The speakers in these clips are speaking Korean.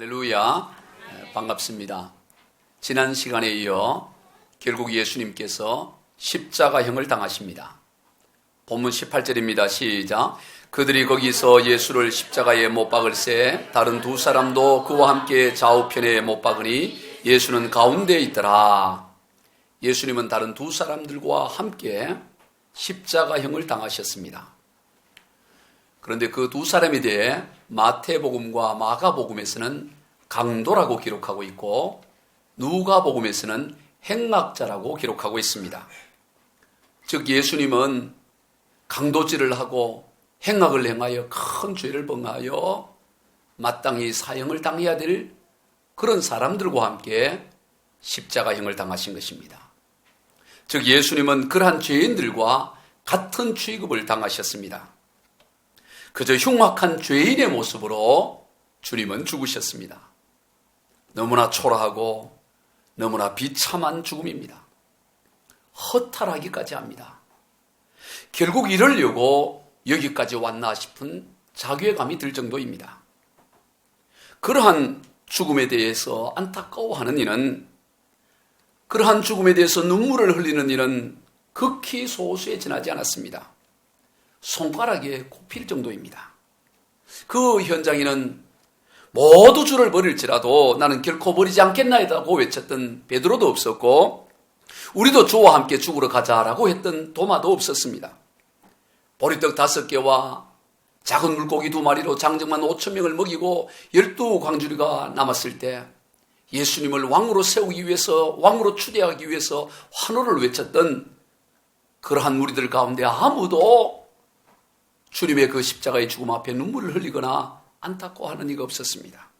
할렐루야, 반갑습니다. 지난 시간에 이어 결국 예수님께서 십자가형을 당하십니다. 본문 18절입니다. 시작. 그들이 거기서 예수를 십자가에 못 박을새 다른 두 사람도 그와 함께 좌우편에 못 박으니 예수는 가운데에 있더라. 예수님은 다른 두 사람들과 함께 십자가형을 당하셨습니다. 그런데 그 두 사람에 대해 마태복음과 마가복음에서는 강도라고 기록하고 있고 누가복음에서는 행악자라고 기록하고 있습니다. 즉 예수님은 강도질을 하고 행악을 행하여 큰 죄를 범하여 마땅히 사형을 당해야 될 그런 사람들과 함께 십자가형을 당하신 것입니다. 즉 예수님은 그러한 죄인들과 같은 취급을 당하셨습니다. 그저 흉악한 죄인의 모습으로 주님은 죽으셨습니다. 너무나 초라하고 너무나 비참한 죽음입니다. 허탈하기까지 합니다. 결국 이러려고 여기까지 왔나 싶은 자괴감이 들 정도입니다. 그러한 죽음에 대해서 안타까워하는 이는, 그러한 죽음에 대해서 눈물을 흘리는 일은 극히 소수에 지나지 않았습니다. 손가락에 꼽힐 정도입니다. 그 현장에는 모두 주를 버릴지라도 나는 결코 버리지 않겠나이다고 외쳤던 베드로도 없었고 우리도 주와 함께 죽으러 가자라고 했던 도마도 없었습니다. 보리떡 5개와 작은 물고기 2마리로 장정만 5,000명을 먹이고 12광주리가 남았을 때 예수님을 왕으로 세우기 위해서, 왕으로 추대하기 위해서 환호를 외쳤던 그러한 무리들 가운데 아무도 주님의 그 십자가의 죽음 앞에 눈물을 흘리거나 안타까워하는 이가 없었습니다.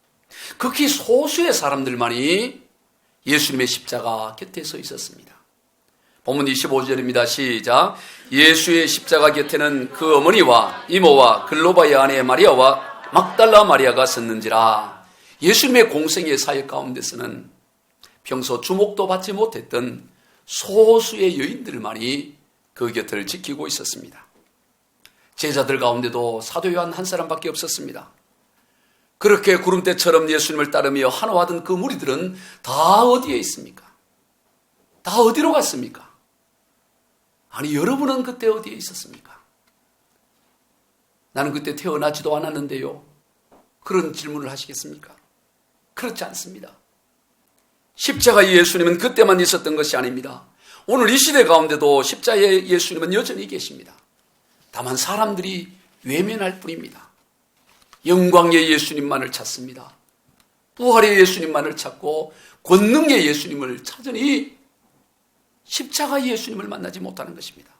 극히 소수의 사람들만이 예수님의 십자가 곁에 서 있었습니다. 본문 25절입니다. 시작. 예수의 십자가 곁에는 그 어머니와 이모와 글로바의 아내 마리아와 막달라 마리아가 섰는지라. 예수님의 공생의 사역 가운데서는 평소 주목도 받지 못했던 소수의 여인들만이 그 곁을 지키고 있었습니다. 제자들 가운데도 사도 요한 한 사람밖에 없었습니다. 그렇게 구름대처럼 예수님을 따르며 환호하던 그 무리들은 다 어디에 있습니까? 다 어디로 갔습니까? 아니, 여러분은 그때 어디에 있었습니까? 나는 그때 태어나지도 않았는데요. 그런 질문을 하시겠습니까? 그렇지 않습니다. 십자가의 예수님은 그때만 있었던 것이 아닙니다. 오늘 이 시대 가운데도 십자가의 예수님은 여전히 계십니다. 다만 사람들이 외면할 뿐입니다. 영광의 예수님만을 찾습니다. 부활의 예수님만을 찾고 권능의 예수님을 찾으니 십자가의 예수님을 만나지 못하는 것입니다.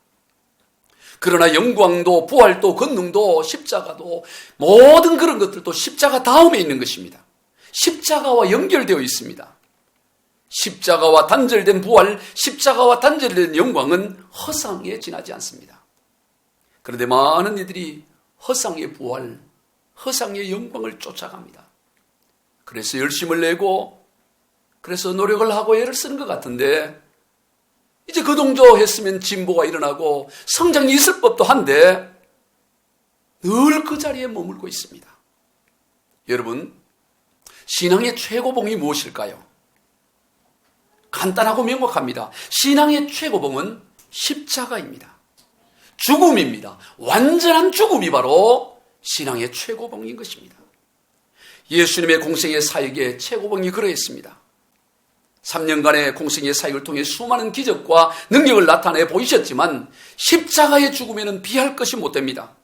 그러나 영광도 부활도 권능도 십자가도 모든 그런 것들도 십자가 다음에 있는 것입니다. 십자가와 연결되어 있습니다. 십자가와 단절된 부활, 십자가와 단절된 영광은 허상에 지나지 않습니다. 그런데 많은 이들이 허상의 부활, 허상의 영광을 쫓아갑니다. 그래서 열심을 내고, 그래서 노력을 하고 애를 쓰는 것 같은데 이제 그 정도 했으면 진보가 일어나고 성장이 있을 법도 한데 늘 그 자리에 머물고 있습니다. 여러분, 신앙의 최고봉이 무엇일까요? 간단하고 명확합니다. 신앙의 최고봉은 십자가입니다. 죽음입니다. 완전한 죽음이 바로 신앙의 최고봉인 것입니다. 예수님의 공생의 사역의 최고봉이 그러했습니다. 3년간의 공생의 사역을 통해 수많은 기적과 능력을 나타내 보이셨지만 십자가의 죽음에는 비할 것이 못 됩니다.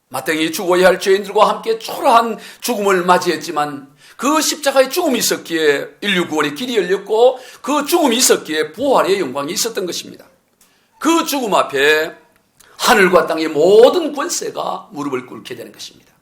마땅히 죽어야 할 죄인들과 함께 초라한 죽음을 맞이했지만 그 십자가의 죽음이 있었기에 인류 구원의 길이 열렸고 그 죽음이 있었기에 부활의 영광이 있었던 것입니다. 그 죽음 앞에 하늘과 땅의 모든 권세가 무릎을 꿇게 되는 것입니다.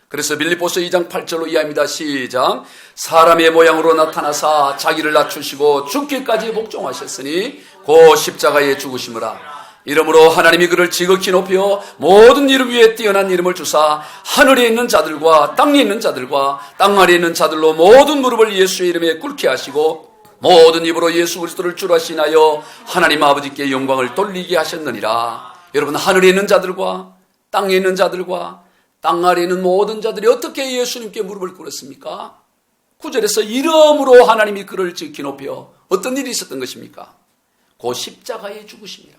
그래서 빌립보서 2장 8절로 이해합니다. 시작. 사람의 모양으로 나타나사 자기를 낮추시고 죽기까지 복종하셨으니 그 십자가에 죽으심이라. 이러므로 하나님이 그를 지극히 높여 모든 이름 위에 뛰어난 이름을 주사 하늘에 있는 자들과 땅에 있는 자들과 땅 아래에 있는 자들로 모든 무릎을 예수의 이름에 꿇게 하시고 모든 입으로 예수 그리스도를 주로 하시나여 하나님 아버지께 영광을 돌리게 하셨느니라. 여러분, 하늘에 있는 자들과 땅에 있는 자들과 땅 아래에 있는 모든 자들이 어떻게 예수님께 무릎을 꿇었습니까? 9절에서 이름으로 하나님이 그를 지키 높여 어떤 일이 있었던 것입니까? 그 십자가의 죽으심이라.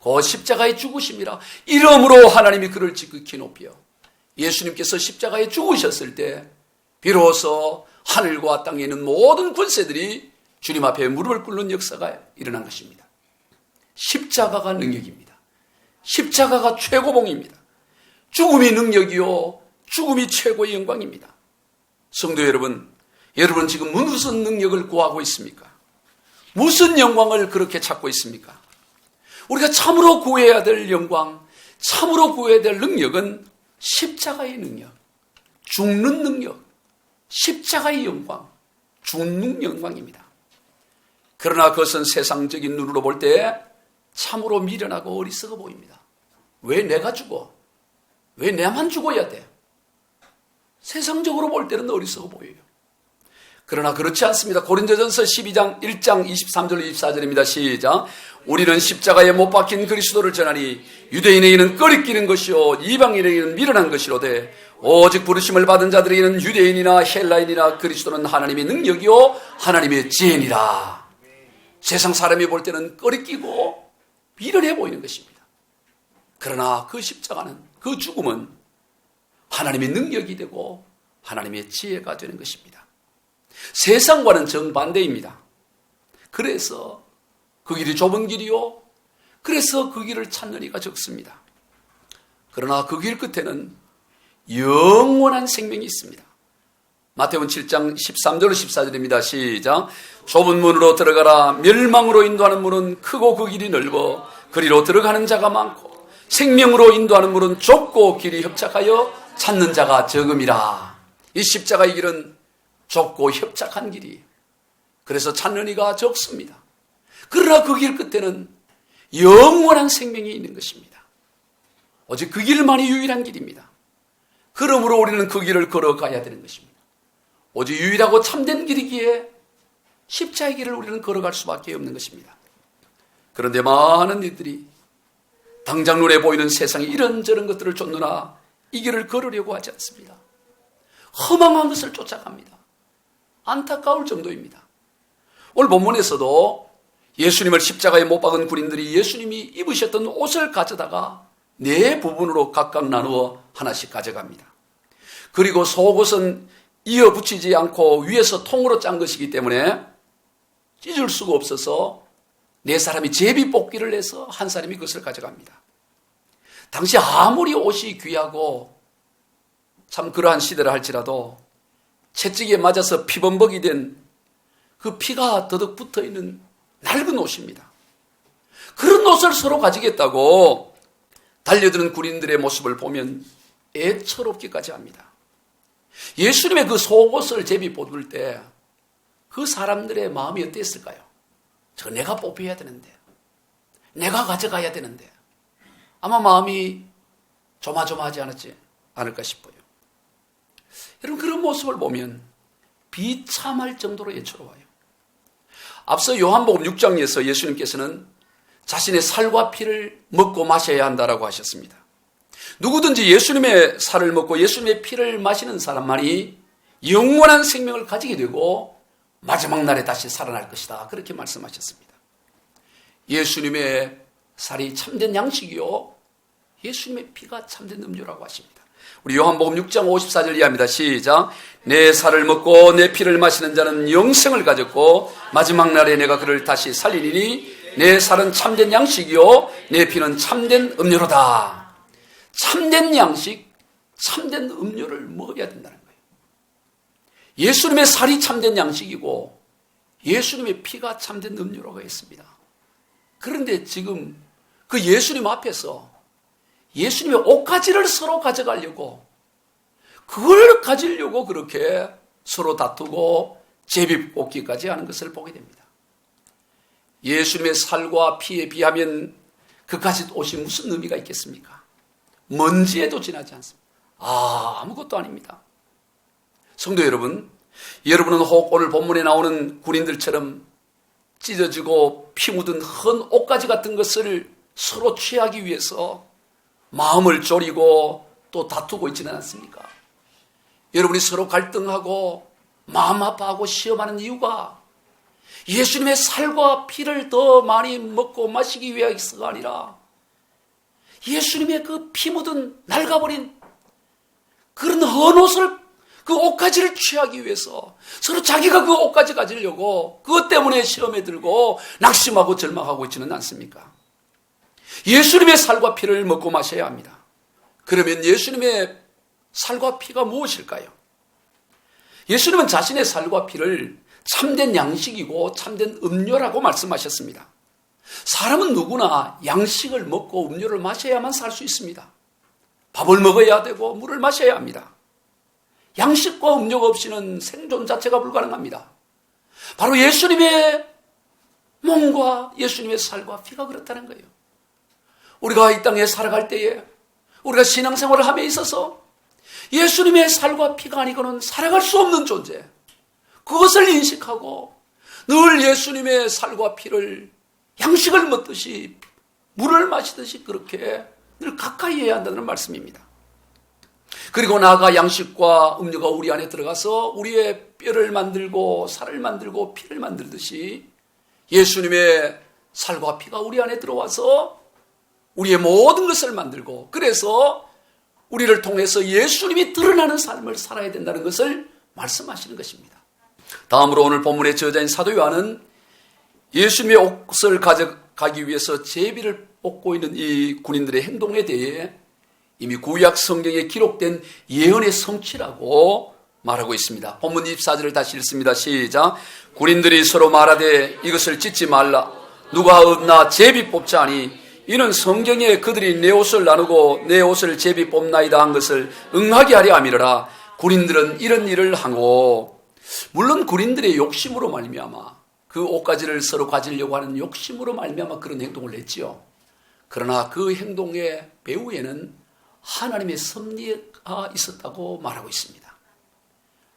그 십자가의 죽으심이라. 이름으로 하나님이 그를 지키 높여. 예수님께서 십자가에 죽으셨을 때 비로소 하늘과 땅에 있는 모든 권세들이 주님 앞에 무릎을 꿇는 역사가 일어난 것입니다. 십자가가 능력입니다. 십자가가 최고봉입니다. 죽음이 능력이요, 죽음이 최고의 영광입니다. 성도 여러분, 여러분 지금 무슨 능력을 구하고 있습니까? 무슨 영광을 그렇게 찾고 있습니까? 우리가 참으로 구해야 될 영광, 참으로 구해야 될 능력은 십자가의 능력, 죽는 능력, 십자가의 영광, 죽는 영광입니다. 그러나 그것은 세상적인 눈으로 볼 때 참으로 미련하고 어리석어 보입니다. 왜 내가 죽어? 왜 내만 죽어야 돼? 세상적으로 볼 때는 어리석어 보여요. 그러나 그렇지 않습니다. 고린도전서 12장 1장 23절 24절입니다. 시작. 우리는 십자가에 못 박힌 그리스도를 전하니 유대인에게는 꺼리끼는 것이요 이방인에게는 미련한 것이로되 오직 부르심을 받은 자들에게는 유대인이나 헬라인이나 그리스도는 하나님의 능력이요 하나님의 지혜니라. 세상 사람이 볼 때는 꺼리끼고 미련해 보이는 것입니다. 그러나 그 십자가는, 그 죽음은 하나님의 능력이 되고 하나님의 지혜가 되는 것입니다. 세상과는 정반대입니다. 그래서 그 길이 좁은 길이요, 그래서 그 길을 찾는 이가 적습니다. 그러나 그 길 끝에는 영원한 생명이 있습니다. 마태복음 7장 13절 14절입니다. 시작. 좁은 문으로 들어가라. 멸망으로 인도하는 문은 크고 그 길이 넓어 그리로 들어가는 자가 많고 생명으로 인도하는 문은 좁고 길이 협착하여 찾는 자가 적음이라. 이 십자가의 길은 좁고 협착한 길이에요. 그래서 찾는 이가 적습니다. 그러나 그 길 끝에는 영원한 생명이 있는 것입니다. 오직 그 길만이 유일한 길입니다. 그러므로 우리는 그 길을 걸어가야 되는 것입니다. 오직 유일하고 참된 길이기에 십자가의 길을 우리는 걸어갈 수밖에 없는 것입니다. 그런데 많은 이들이 당장 눈에 보이는 세상의 이런저런 것들을 쫓느라 이 길을 걸으려고 하지 않습니다. 허망한 것을 쫓아갑니다. 안타까울 정도입니다. 오늘 본문에서도 예수님을 십자가에 못 박은 군인들이 예수님이 입으셨던 옷을 가져다가 네 부분으로 각각 나누어 하나씩 가져갑니다. 그리고 속옷은 이어 붙이지 않고 위에서 통으로 짠 것이기 때문에 찢을 수가 없어서 네 사람이 제비 뽑기를 해서 한 사람이 그것을 가져갑니다. 당시 아무리 옷이 귀하고 참 그러한 시대를 할지라도 채찍에 맞아서 피범벅이 된 그 피가 더덕 붙어있는 낡은 옷입니다. 그런 옷을 서로 가지겠다고 달려드는 군인들의 모습을 보면 애처롭기까지 합니다. 예수님의 그 속옷을 제비 뽑을 때 그 사람들의 마음이 어땠을까요? 저 내가 뽑혀야 되는데, 내가 가져가야 되는데, 아마 마음이 조마조마하지 않을까 싶어요. 여러분, 그런 모습을 보면 비참할 정도로 애처로워요. 앞서 요한복음 6장에서 예수님께서는 자신의 살과 피를 먹고 마셔야 한다라고 하셨습니다. 누구든지 예수님의 살을 먹고 예수님의 피를 마시는 사람만이 영원한 생명을 가지게 되고 마지막 날에 다시 살아날 것이다. 그렇게 말씀하셨습니다. 예수님의 살이 참된 양식이요, 예수님의 피가 참된 음료라고 하십니다. 우리 요한복음 6장 54절 이하입니다. 시작. 내 살을 먹고 내 피를 마시는 자는 영생을 가졌고 마지막 날에 내가 그를 다시 살리리니 내 살은 참된 양식이요 내 피는 참된 음료로다. 참된 양식, 참된 음료를 먹어야 된다는 거예요. 예수님의 살이 참된 양식이고 예수님의 피가 참된 음료라고 했습니다. 그런데 지금 그 예수님 앞에서 예수님의 옷가지를 서로 가져가려고, 그걸 가지려고 그렇게 서로 다투고 제비 뽑기까지 하는 것을 보게 됩니다. 예수님의 살과 피에 비하면 그까짓 옷이 무슨 의미가 있겠습니까? 먼지에도 지나지 않습니다. 아무것도 아닙니다. 성도 여러분, 여러분은 혹 오늘 본문에 나오는 군인들처럼 찢어지고 피 묻은 헌 옷가지 같은 것을 서로 취하기 위해서 마음을 졸이고 또 다투고 있지는 않습니까? 여러분이 서로 갈등하고 마음 아파하고 시험하는 이유가 예수님의 살과 피를 더 많이 먹고 마시기 위해서가 아니라 예수님의 그 피 묻은 낡아버린 그런 헌옷을, 그 옷가지를 취하기 위해서 서로 자기가 그 옷가지 가지려고 그것 때문에 시험에 들고 낙심하고 절망하고 있지는 않습니까? 예수님의 살과 피를 먹고 마셔야 합니다. 그러면 예수님의 살과 피가 무엇일까요? 예수님은 자신의 살과 피를 참된 양식이고 참된 음료라고 말씀하셨습니다. 사람은 누구나 양식을 먹고 음료를 마셔야만 살 수 있습니다. 밥을 먹어야 되고 물을 마셔야 합니다. 양식과 음료가 없이는 생존 자체가 불가능합니다. 바로 예수님의 몸과 예수님의 살과 피가 그렇다는 거예요. 우리가 이 땅에 살아갈 때에 우리가 신앙생활을 함에 있어서 예수님의 살과 피가 아니고는 살아갈 수 없는 존재, 그것을 인식하고 늘 예수님의 살과 피를 양식을 먹듯이 물을 마시듯이 그렇게 늘 가까이 해야 한다는 말씀입니다. 그리고 나아가 양식과 음료가 우리 안에 들어가서 우리의 뼈를 만들고 살을 만들고 피를 만들듯이 예수님의 살과 피가 우리 안에 들어와서 우리의 모든 것을 만들고, 그래서 우리를 통해서 예수님이 드러나는 삶을 살아야 된다는 것을 말씀하시는 것입니다. 다음으로 오늘 본문의 저자인 사도 요한은 예수님의 옷을 가져가기 위해서 제비를 뽑고 있는 이 군인들의 행동에 대해 이미 구약 성경에 기록된 예언의 성취라고 말하고 있습니다. 본문 24절을 다시 읽습니다. 시작. 군인들이 서로 말하되 이것을 찢지 말라. 누가 없나 제비 뽑자니 이는 성경에 그들이 내 옷을 나누고 내 옷을 제비 뽑나이다 한 것을 응하게 하려 함이라. 군인들은 이런 일을 하고, 물론 군인들의 욕심으로 말미암아 그 옷가지를 서로 가지려고 하는 욕심으로 말미암아 그런 행동을 했지요. 그러나 그 행동의 배후에는 하나님의 섭리가 있었다고 말하고 있습니다.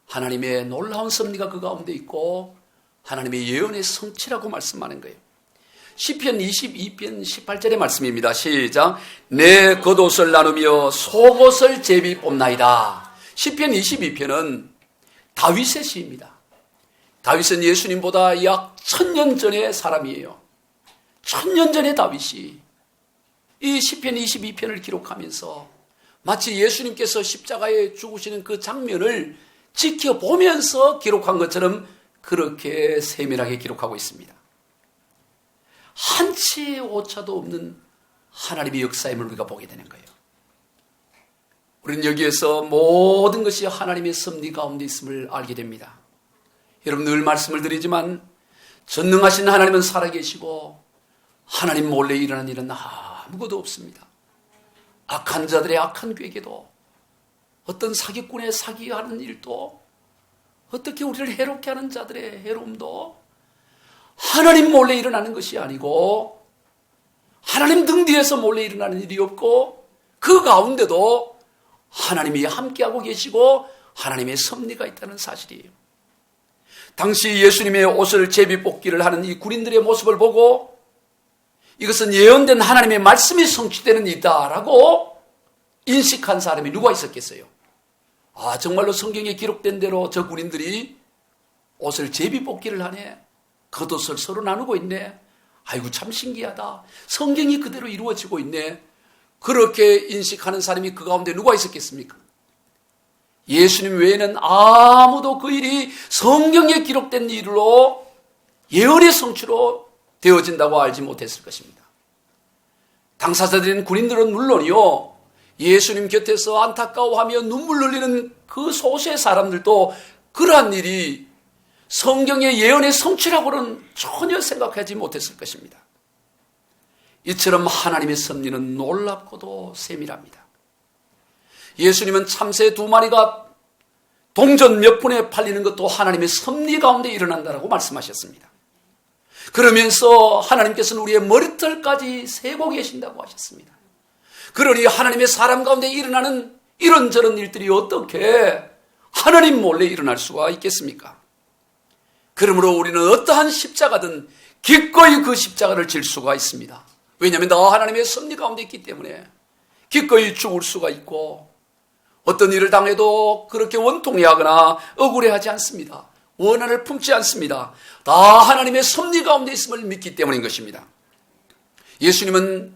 하나님의 놀라운 섭리가 그 가운데 있고 하나님의 예언의 성취라고 말씀하는 거예요. 시편 22편 18절의 말씀입니다. 시작. 내 겉옷을 나누며 속옷을 제비 뽑나이다. 시편 22편은 다윗의 시입니다. 다윗은 예수님보다 약 1000년 전의 사람이에요. 1000년 전의 다윗이 이 시편 22편을 기록하면서 마치 예수님께서 십자가에 죽으시는 그 장면을 지켜보면서 기록한 것처럼 그렇게 세밀하게 기록하고 있습니다. 한치의 오차도 없는 하나님의 역사임을 우리가 보게 되는 거예요. 우리는 여기에서 모든 것이 하나님의 섭리 가운데 있음을 알게 됩니다. 여러분, 늘 말씀을 드리지만 전능하신 하나님은 살아계시고 하나님 몰래 일어나는 일은 아무것도 없습니다. 악한 자들의 악한 괴계도, 어떤 사기꾼의 사기하는 일도, 어떻게 우리를 해롭게 하는 자들의 해로움도 하나님 몰래 일어나는 것이 아니고 하나님 등 뒤에서 몰래 일어나는 일이 없고 그 가운데도 하나님이 함께하고 계시고 하나님의 섭리가 있다는 사실이에요. 당시 예수님의 옷을 제비 뽑기를 하는 이 군인들의 모습을 보고 이것은 예언된 하나님의 말씀이 성취되는 일이다라고 인식한 사람이 누가 있었겠어요? 정말로 성경에 기록된 대로 저 군인들이 옷을 제비 뽑기를 하네. 겉옷을 서로 나누고 있네. 아이고 참 신기하다. 성경이 그대로 이루어지고 있네. 그렇게 인식하는 사람이 그 가운데 누가 있었겠습니까? 예수님 외에는 아무도 그 일이 성경에 기록된 일로 예언의 성취로 되어진다고 알지 못했을 것입니다. 당사자들인 군인들은 물론이요, 예수님 곁에서 안타까워하며 눈물 흘리는 그 소수의 사람들도 그러한 일이 성경의 예언의 성취라고는 전혀 생각하지 못했을 것입니다. 이처럼 하나님의 섭리는 놀랍고도 세밀합니다. 예수님은 참새 2마리가 동전 몇 푼에 팔리는 것도 하나님의 섭리 가운데 일어난다라고 말씀하셨습니다. 그러면서 하나님께서는 우리의 머리털까지 세고 계신다고 하셨습니다. 그러니 하나님의 사람 가운데 일어나는 이런저런 일들이 어떻게 하나님 몰래 일어날 수가 있겠습니까? 그러므로 우리는 어떠한 십자가든 기꺼이 그 십자가를 질 수가 있습니다. 왜냐하면 나 하나님의 섭리 가운데 있기 때문에 기꺼이 죽을 수가 있고 어떤 일을 당해도 그렇게 원통해하거나 억울해하지 않습니다. 원한을 품지 않습니다. 다 하나님의 섭리 가운데 있음을 믿기 때문인 것입니다. 예수님은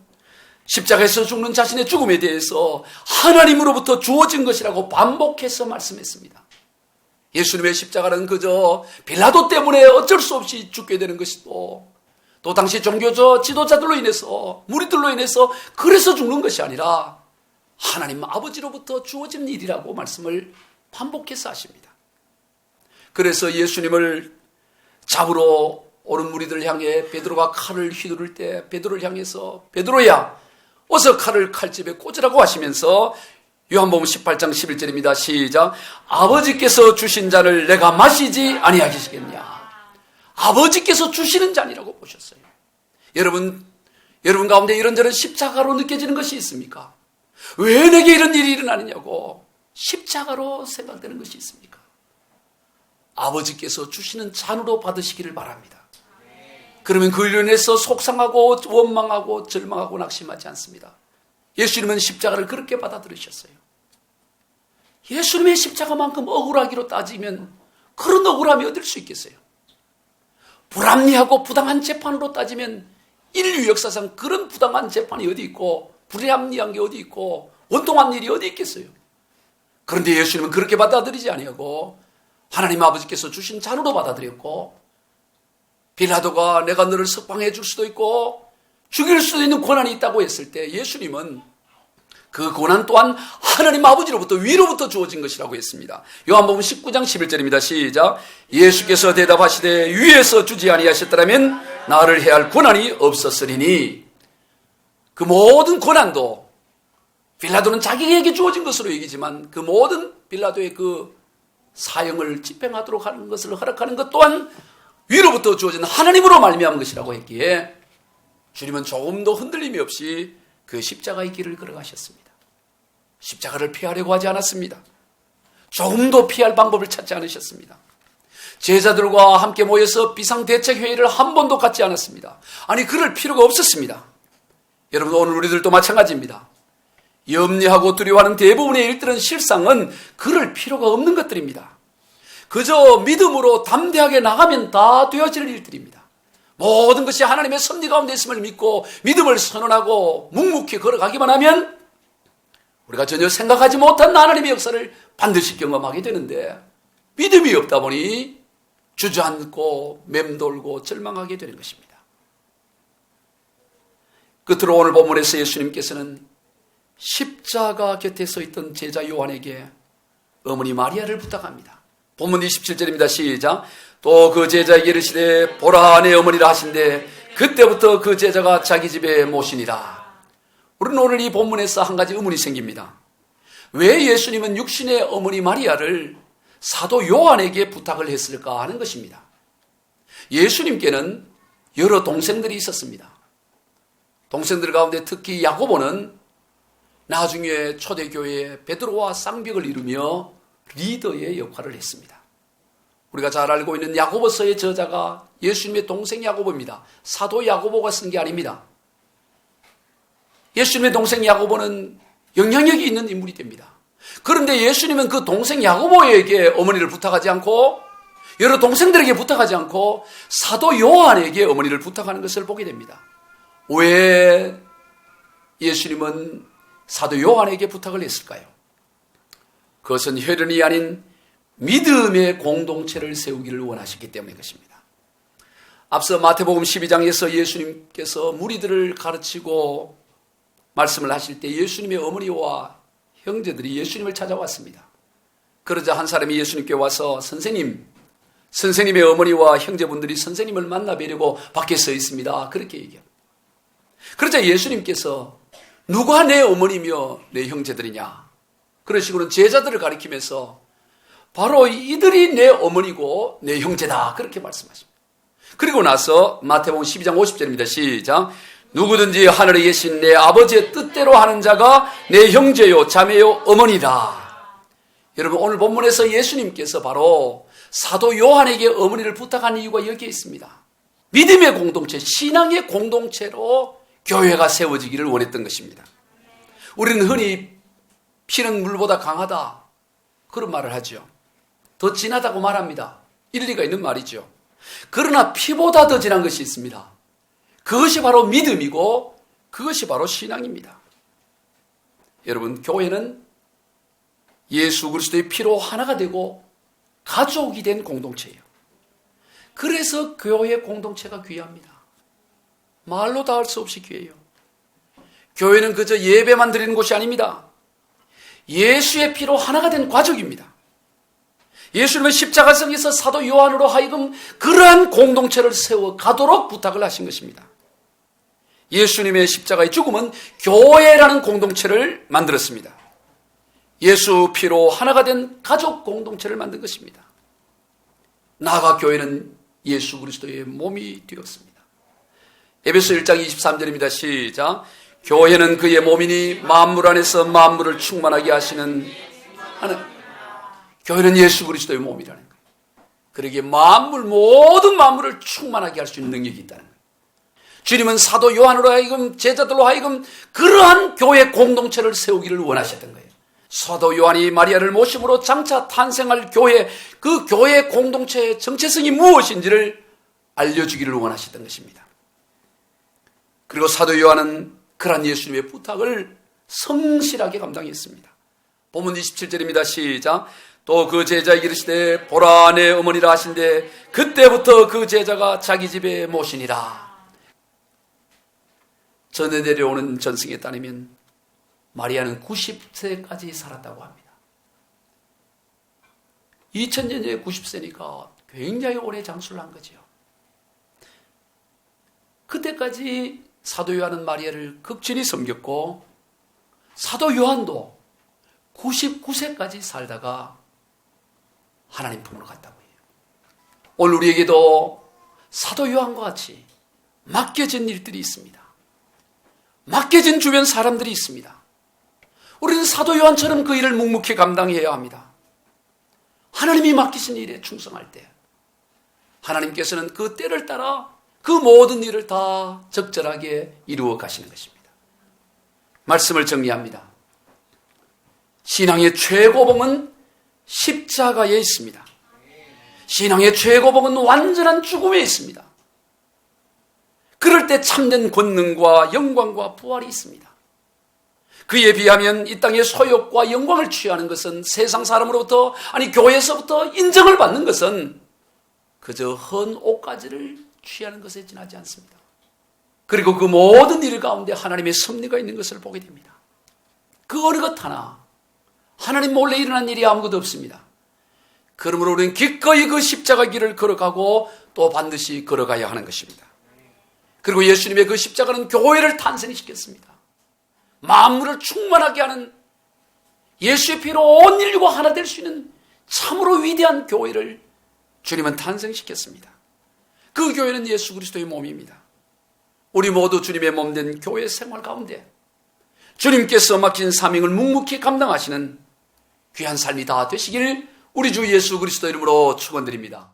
십자가에서 죽는 자신의 죽음에 대해서 하나님으로부터 주어진 것이라고 반복해서 말씀했습니다. 예수님의 십자가는 그저 빌라도 때문에 어쩔 수 없이 죽게 되는 것이고, 또 당시 종교적 지도자들로 인해서, 무리들로 인해서 그래서 죽는 것이 아니라 하나님 아버지로부터 주어진 일이라고 말씀을 반복해서 하십니다. 그래서 예수님을 잡으러 오는 무리들을 향해 베드로가 칼을 휘두를 때 베드로를 향해서 베드로야 어서 칼을 칼집에 꽂으라고 하시면서 요한복음 18장 11절입니다. 시작. 아버지께서 주신 잔을 내가 마시지 아니하시겠냐. 아버지께서 주시는 잔이라고 보셨어요. 여러분 가운데 이런저런 십자가로 느껴지는 것이 있습니까? 왜 내게 이런 일이 일어나느냐고 십자가로 생각되는 것이 있습니까? 아버지께서 주시는 잔으로 받으시기를 바랍니다. 그러면 그로 인해서 속상하고 원망하고 절망하고 낙심하지 않습니다. 예수님은 십자가를 그렇게 받아들이셨어요. 예수님의 십자가만큼 억울하기로 따지면 그런 억울함이 어딜 수 있겠어요? 불합리하고 부당한 재판으로 따지면 인류 역사상 그런 부당한 재판이 어디 있고 불합리한 게 어디 있고 원통한 일이 어디 있겠어요? 그런데 예수님은 그렇게 받아들이지 아니하고 하나님 아버지께서 주신 잔으로 받아들였고, 빌라도가 내가 너를 석방해 줄 수도 있고 죽일 수도 있는 권한이 있다고 했을 때 예수님은 그 권한 또한 하나님 아버지로부터 위로부터 주어진 것이라고 했습니다. 요한복음 19장 11절입니다. 시작. 예수께서 대답하시되 위에서 주지 아니하셨더라면 나를 해할 권한이 없었으리니. 그 모든 권한도 빌라도는 자기에게 주어진 것으로 여기지만 그 모든 빌라도의 그 사형을 집행하도록 하는 것을 허락하는 것 또한 위로부터 주어진 하나님으로 말미암은 것이라고 했기에 주님은 조금도 흔들림이 없이 그 십자가의 길을 걸어가셨습니다. 십자가를 피하려고 하지 않았습니다. 조금도 피할 방법을 찾지 않으셨습니다. 제자들과 함께 모여서 비상대책회의를 한 번도 갖지 않았습니다. 아니, 그럴 필요가 없었습니다. 여러분, 오늘 우리들도 마찬가지입니다. 염려하고 두려워하는 대부분의 일들은 실상은 그럴 필요가 없는 것들입니다. 그저 믿음으로 담대하게 나가면 다 되어질 일들입니다. 모든 것이 하나님의 섭리 가운데 있음을 믿고 믿음을 선언하고 묵묵히 걸어가기만 하면 우리가 전혀 생각하지 못한 하나님의 역사를 반드시 경험하게 되는데, 믿음이 없다 보니 주저앉고 맴돌고 절망하게 되는 것입니다. 끝으로 오늘 본문에서 예수님께서는 십자가 곁에 서 있던 제자 요한에게 어머니 마리아를 부탁합니다. 본문 27절입니다. 시작. 또 그 제자에게 이르시되 보라 내 어머니라 하신대 그때부터 그 제자가 자기 집에 모시니라. 우리는 오늘 이 본문에서 한 가지 의문이 생깁니다. 왜 예수님은 육신의 어머니 마리아를 사도 요한에게 부탁을 했을까 하는 것입니다. 예수님께는 여러 동생들이 있었습니다. 동생들 가운데 특히 야고보는 나중에 초대교회의 베드로와 쌍벽을 이루며 리더의 역할을 했습니다. 우리가 잘 알고 있는 야고보서의 저자가 예수님의 동생 야고보입니다. 사도 야고보가 쓴 게 아닙니다. 예수님의 동생 야고보는 영향력이 있는 인물이 됩니다. 그런데 예수님은 그 동생 야고보에게 어머니를 부탁하지 않고 여러 동생들에게 부탁하지 않고 사도 요한에게 어머니를 부탁하는 것을 보게 됩니다. 왜 예수님은 사도 요한에게 부탁을 했을까요? 그것은 혈연이 아닌 믿음의 공동체를 세우기를 원하셨기 때문인 것입니다. 앞서 마태복음 12장에서 예수님께서 무리들을 가르치고 말씀을 하실 때 예수님의 어머니와 형제들이 예수님을 찾아왔습니다. 그러자 한 사람이 예수님께 와서 선생님의 어머니와 형제분들이 선생님을 만나 뵈려고 밖에 서 있습니다. 그렇게 얘기합니다. 그러자 예수님께서 누가 내 어머니며 내 형제들이냐? 그런 식으로 제자들을 가리키면서 바로 이들이 내 어머니고 내 형제다. 그렇게 말씀하십니다. 그리고 나서 마태복음 12장 50절입니다. 시작. 누구든지 하늘에 계신 내 아버지의 뜻대로 하는 자가 내 형제요 자매요 어머니다. 여러분, 오늘 본문에서 예수님께서 바로 사도 요한에게 어머니를 부탁한 이유가 여기에 있습니다. 믿음의 공동체, 신앙의 공동체로 교회가 세워지기를 원했던 것입니다. 우리는 흔히 피는 물보다 강하다. 그런 말을 하죠. 더 진하다고 말합니다. 일리가 있는 말이죠. 그러나 피보다 더 진한 것이 있습니다. 그것이 바로 믿음이고 그것이 바로 신앙입니다. 여러분, 교회는 예수 그리스도의 피로 하나가 되고 가족이 된 공동체예요. 그래서 교회 공동체가 귀합니다. 말로 다 할 수 없이 귀해요. 교회는 그저 예배만 드리는 곳이 아닙니다. 예수의 피로 하나가 된 가족입니다. 예수님은 십자가성에서 사도 요한으로 하여금 그러한 공동체를 세워 가도록 부탁을 하신 것입니다. 예수님의 십자가의 죽음은 교회라는 공동체를 만들었습니다. 예수 피로 하나가 된 가족 공동체를 만든 것입니다. 나아가 교회는 예수 그리스도의 몸이 되었습니다. 에베소 1장 23절입니다. 시작. 교회는 그의 몸이니 만물 안에서 만물을 충만하게 하시는 하나님. 교회는 예수 그리스도의 몸이라는 거예요. 그러기에 모든 만물을 충만하게 할 수 있는 능력이 있다는 거예요. 주님은 사도 요한으로 하여금 제자들로 하여금 그러한 교회 공동체를 세우기를 원하셨던 거예요. 사도 요한이 마리아를 모심으로 장차 탄생할 교회, 그 교회 공동체의 정체성이 무엇인지를 알려주기를 원하셨던 것입니다. 그리고 사도 요한은 그러한 예수님의 부탁을 성실하게 감당했습니다. 본문 27절입니다. 시작. 또 그 제자에게 이르시되 보라 내 어머니라 하신대 그때부터 그 제자가 자기 집에 모시니라. 전해 내려오는 전승에 따르면 마리아는 90세까지 살았다고 합니다. 2000년 전에 90세니까 굉장히 오래 장수를 한 거죠. 그때까지 사도 요한은 마리아를 극진히 섬겼고 사도 요한도 99세까지 살다가 하나님 품으로 갔다고 해요. 오늘 우리에게도 사도 요한과 같이 맡겨진 일들이 있습니다. 맡겨진 주변 사람들이 있습니다. 우리는 사도 요한처럼 그 일을 묵묵히 감당해야 합니다. 하나님이 맡기신 일에 충성할 때 하나님께서는 그 때를 따라 그 모든 일을 다 적절하게 이루어 가시는 것입니다. 말씀을 정리합니다. 신앙의 최고봉은 십자가에 있습니다. 신앙의 최고봉은 완전한 죽음에 있습니다. 그럴 때 참된 권능과 영광과 부활이 있습니다. 그에 비하면 이 땅의 소욕과 영광을 취하는 것은 세상 사람으로부터 아니 교회에서부터 인정을 받는 것은 그저 헌 옷가지를 취하는 것에 지나지 않습니다. 그리고 그 모든 일 가운데 하나님의 섭리가 있는 것을 보게 됩니다. 그 어느 것 하나 하나님 몰래 일어난 일이 아무것도 없습니다. 그러므로 우리는 기꺼이 그 십자가 길을 걸어가고 또 반드시 걸어가야 하는 것입니다. 그리고 예수님의 그 십자가는 교회를 탄생시켰습니다. 만물을 충만하게 하는 예수의 피로 온 인류가 하나 될 수 있는 참으로 위대한 교회를 주님은 탄생시켰습니다. 그 교회는 예수 그리스도의 몸입니다. 우리 모두 주님의 몸된 교회 생활 가운데 주님께서 맡긴 사명을 묵묵히 감당하시는 귀한 삶이 다 되시길 우리 주 예수 그리스도 이름으로 축원드립니다.